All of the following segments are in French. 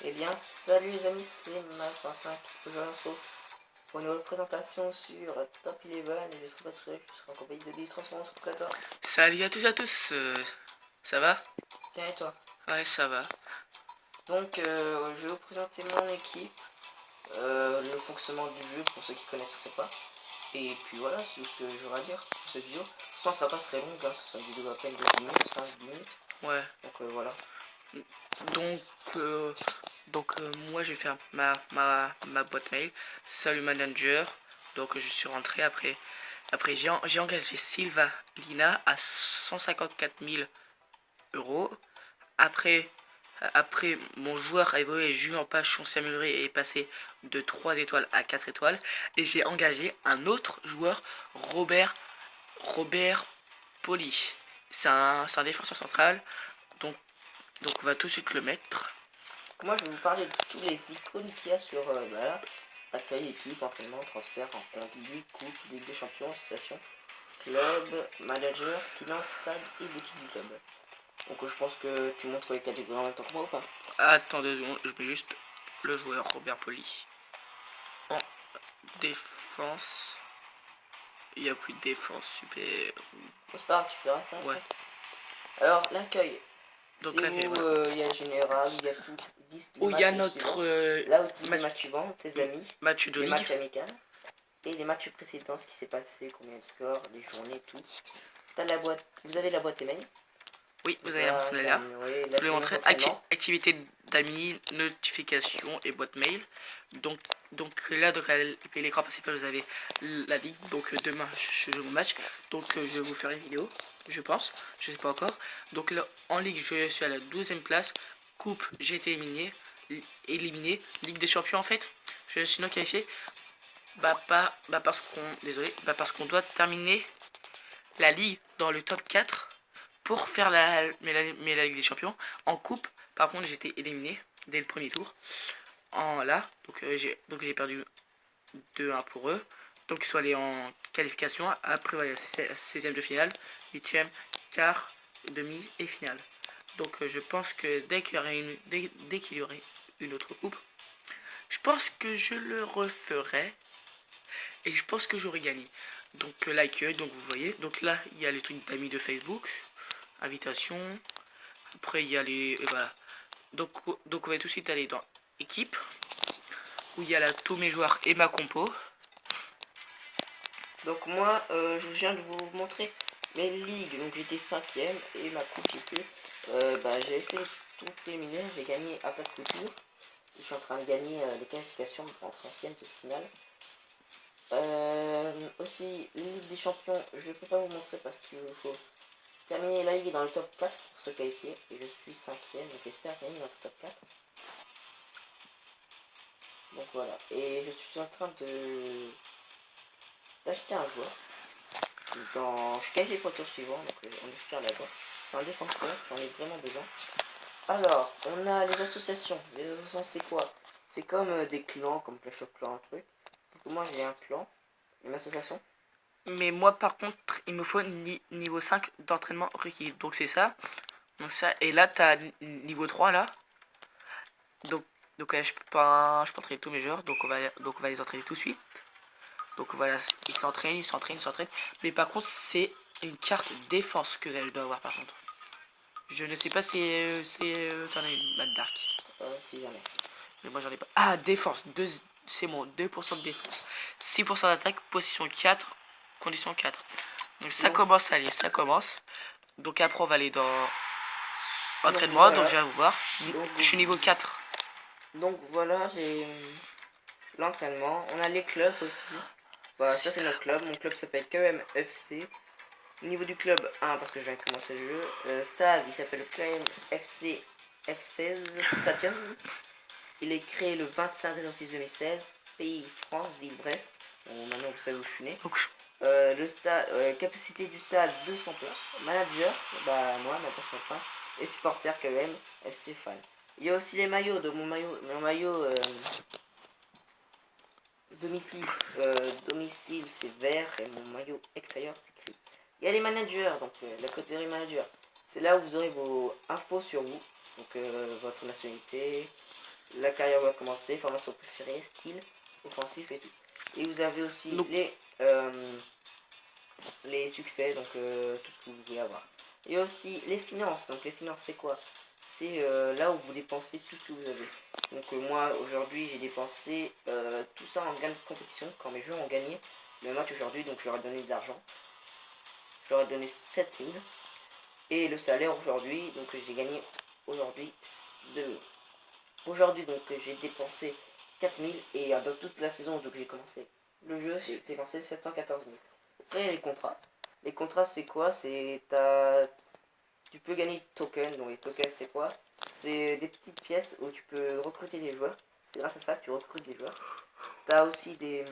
Eh bien, salut les amis, c'est Mal35. Aujourd'hui, on se retrouve pour une représentation sur Top 11 et je serai pas tout seul, je serai en compagnie de Billy Transformance 14. Salut à tous, ça va? Bien et toi? Ouais, ça va. Donc, je vais vous présenter mon équipe, le fonctionnement du jeu pour ceux qui ne connaisseraient pas. Et puis voilà, c'est tout ce que j'aurai à dire pour cette vidéo. Pourtant, ça passe très long, hein, ce sera une vidéo à peine de 10 minutes, 5-10 minutes. Ouais. Donc voilà. Donc, euh, donc, moi j'ai fait ma boîte mail. Salut manager. Donc je suis rentré après j'ai engagé Silva Lina à 154 000 euros. Après, après mon joueur a évolué, Julien Pachon s'est amélioré et est passé de 3 étoiles à 4 étoiles. Et j'ai engagé un autre joueur, Robert Poli. C'est un défenseur central. Donc, donc on va tout de suite le mettre. Moi, je vais vous parler de tous les icônes qu'il y a sur voilà, accueil, équipe, entraînement, transfert, rencontre, ligue, coupe, ligue des champions, association, club, manager, finance, stade et boutique du club. Donc je pense que tu montres les catégories en même temps que moi ou pas? Attends 2 secondes, je mets juste le joueur Robert Poli. En défense. Il n'y a plus de défense, super. C'est pas grave, tu feras ça Ouais. après. Alors, l'accueil. Donc C'est là, où voilà. il y a le général, il y a tout, liste des Où il y a matchs suivants. notre Là où tu dis les match, matchs suivants, tes amis, match de les ligue. matchs amicaux et les matchs précédents, ce qui s'est passé, combien de scores, les journées, tout. T'as la boîte, vous avez la boîte email. Oui, vous Donc avez la là, mentionné c'est là. amélioré. Je La vous l'ai séance montré. d'entraînement. Activité d'amis, notification et boîte mail. Donc, donc là, donc, à l'écran principal, vous avez la ligue. Donc demain, je joue mon match. Donc je vais vous faire une vidéo, je pense. Je sais pas encore. Donc là, en ligue, je suis à la 12e place. Coupe, j'ai été éliminé. Ligue des champions, en fait, je suis non qualifié. Parce qu'on doit terminer la ligue dans le top 4 pour faire la Ligue des Champions. En coupe, par contre, j'étais éliminé dès le premier tour. J'ai perdu 2-1 pour eux. Donc ils sont allés en qualification. Après, voilà, 16e de finale, 8e, quart, demi et finale. Donc je pense que dès qu'il y aurait une autre coupe, je pense que je le referai. Et je pense que j'aurais gagné. Donc l'accueil, donc vous voyez. Donc là, il y a les trucs d'amis de Facebook. Invitation. Après, il y a les... Et voilà. Donc on va tout de suite aller dans équipe. Où il y a là tous mes joueurs et ma compo. Donc moi, je viens de vous montrer mes ligues. Donc j'étais 5ème et ma coupe, j'avais fait tout préliminaire. J'ai gagné à pas de couture. Je suis en train de gagner les qualifications entre anciennes de finale. Aussi, Ligue des Champions, je ne peux pas vous montrer parce qu'il faut terminer la Ligue dans le top 4 pour se qualifier. Et je suis 5ème, donc j'espère gagner dans le top 4. Donc voilà, et je suis en train de d'acheter un joueur. Je suis qualifié pour le tour suivant, donc on espère l'avoir. C'est un défenseur, j'en ai vraiment besoin. Alors, on a les associations. Les associations, c'est quoi? C'est comme des clans, comme Clash of Clans, un truc. Donc moi, j'ai un clan, une association. Mais moi par contre, il me faut niveau 5 d'entraînement requis. Donc c'est ça. Donc ça. Et là, t'as niveau 3 là. Donc, donc je peux pas entraîner tous mes joueurs. Donc on va les entraîner tout de suite. Donc voilà, ils s'entraînent. Mais par contre, c'est une carte défense que je dois avoir par contre. Je ne sais pas si t'en as une, Mad Dark. Si jamais. Mais moi j'en ai pas. Ah, défense. C'est bon, 2% de défense. 6% d'attaque, position 4, condition 4. Donc ça commence à aller, ça commence. Donc après on va aller dans entraînement, voilà. donc je vais vous voir. Je suis niveau 4. Donc voilà, j'ai l'entraînement. On a les clubs aussi. Voilà, ça c'est notre club. Mon club s'appelle KMFC. Au niveau du club 1, parce que je viens de commencer le jeu. Stade, il s'appelle KMFC F16 Stadium. Il est créé le 25/06 2016. Pays France, ville Brest. Bon, maintenant vous savez où je suis né. Le stade, capacité du stade 200 places. Manager, bah moi, ma personne 5. Et supporter KM, Stéphane. Il y a aussi les maillots de mon maillot domicile, domicile c'est vert et mon maillot extérieur c'est gris. Il y a les managers, donc la catégorie manager. C'est là où vous aurez vos infos sur vous, donc votre nationalité, la carrière va commencer, formation préférée, style, offensif et tout. Et vous avez aussi les succès, donc tout ce que vous voulez avoir. Et aussi les finances, donc les finances c'est quoi? C'est là où vous dépensez tout ce que vous avez. Donc moi aujourd'hui j'ai dépensé tout ça en gain de compétition quand mes joueurs ont gagné le match aujourd'hui, donc je leur ai donné de l'argent. Je leur ai donné 7000. Et le salaire aujourd'hui, donc j'ai gagné aujourd'hui 2000. Aujourd'hui donc j'ai dépensé 4000 et dans toute la saison donc j'ai commencé le jeu, j'ai dépensé 714 000. Après les contrats. Les contrats c'est quoi? C'est tu peux gagner des tokens. Donc les tokens c'est quoi? C'est des petites pièces où tu peux recruter des joueurs. C'est grâce à ça que tu recrutes des joueurs. T'as aussi de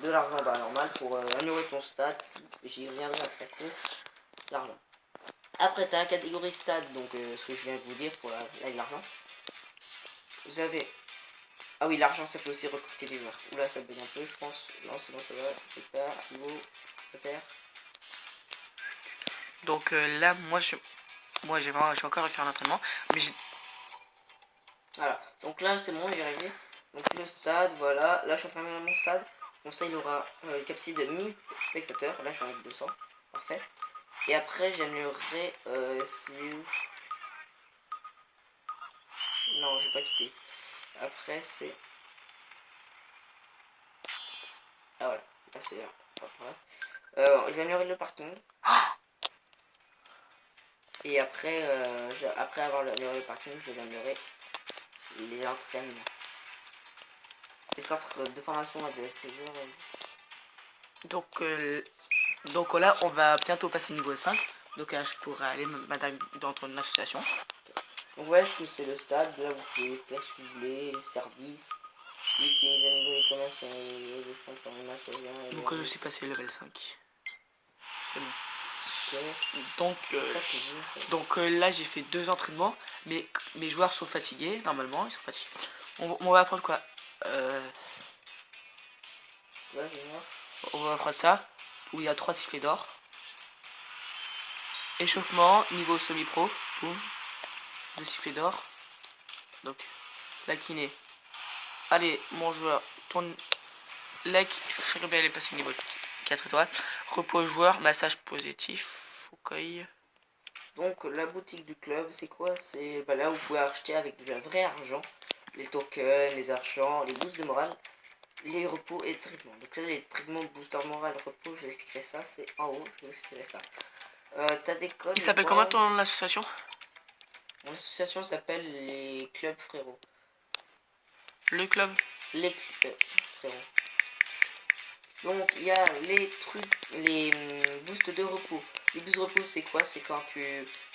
l'argent normal pour améliorer ton stade. J'y reviendrai après coup. L'argent. Après t'as la catégorie stade, donc ce que je viens de vous dire pour l'argent. Vous avez... Ah oui, l'argent ça peut aussi recruter des joueurs. Oula ça bug un peu je pense. Non c'est bon ça va, ça peut pas. Niveau, terre. Donc là, moi j'ai encore à faire l'entraînement, mais j'ai... Voilà, donc là c'est bon, j'y arrivé. Donc le stade, voilà, là je suis en train de mettre mon stade. Donc ça il aura une capacité de 1000 spectateurs, là je suis en 200, parfait. Et après j'améliorerai, c'est où? Non, j'ai pas quitté. Après c'est... Ah voilà, là c'est là. Je vais améliorer le parking. Et après, après avoir amélioré le parking, je vais améliorer les entraînements. Les centres de formation de joueurs. Donc là, on va bientôt passer niveau 5. Donc là, je pourrai aller dans une association. Donc ouais, c'est le stade. Là, vous pouvez faire ce que vous voulez, les services. Utiliser un niveau de commerce et de fonds pour les matchs. Donc je suis passé level 5. C'est bon. Okay. Donc là, j'ai fait 2 entraînements. Mais mes joueurs sont fatigués, normalement. Ils sont fatigués. On va apprendre quoi? Ouais, on va apprendre ça. Où il y a 3 sifflets d'or. Échauffement, niveau semi-pro. Boum. 2 sifflets d'or. Donc, la kiné. Allez, mon joueur, tourne. Like, Fribel est passé niveau 4 étoiles. Repos joueur, massage positif. Foucault. Donc, la boutique du club, c'est quoi? C'est là où vous pouvez acheter avec du vrai argent les tokens, les argents, les boosts de morale, les repos et les traitements. Donc là, les traitements, booster moral, repos, je vous expliquerai ça. C'est en haut, je vous expliquerai ça. T'as des codes. Il s'appelle comment ton association? Mon association s'appelle les clubs frérots. Le club? Les clubs frérots. Donc il y a les trucs, les boosts de repos. Les boosts de repos c'est quoi? C'est quand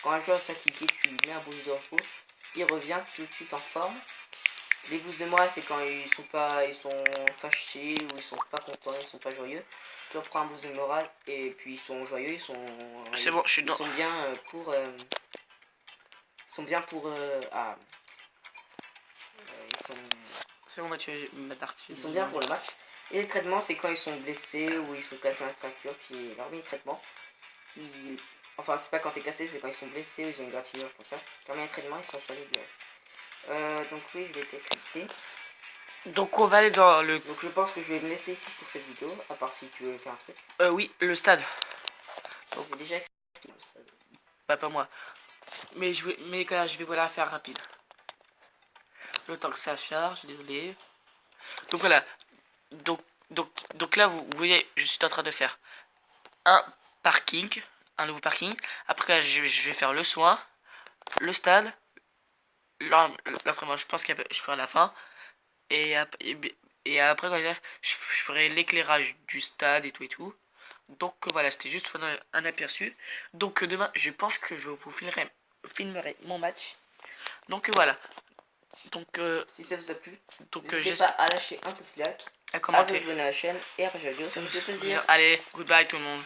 un joueur est fatigué, tu mets un boost de repos, il revient tout de suite en forme. Les boosts de morale c'est quand ils sont fâchés ou ils sont pas contents, ils sont pas joyeux. Tu reprends un boost de morale et puis ils sont joyeux, ils sont bien pour C'est bon Mathieu, ils sont bien pour le match. Et les traitements c'est quand ils sont blessés ou ils sont cassés à une fracture, tu leur mets les traitements. Enfin c'est pas quand t'es cassé, c'est quand ils sont blessés ou ils ont une gratinure comme ça. Tu leur mets un traitement, ils sont soignés direct. Donc oui, je vais t'expliquer. Donc on va aller dans le... Donc je pense que je vais me laisser ici pour cette vidéo, à part si tu veux faire un truc. Oui, le stade. Donc je vais déjà expliquer le stade. Pas moi. Mais quand je vais voilà faire rapide. Le temps que ça charge, désolé. Donc voilà. Donc là, vous voyez, je suis en train de faire un nouveau parking. Après, je vais faire le soin, le stade, l'entraînement. Je pense que je ferai à la fin. Et après, je ferai l'éclairage du stade et tout et tout. Donc voilà, c'était juste un aperçu. Donc demain, je pense que je vous filmerai mon match. Donc voilà. Donc si ça vous a plu, donc n'hésitez pas à lâcher un petit like, à vous abonner à la chaîne et à partager la vidéo, ça me fait plaisir. Allez, goodbye tout le monde.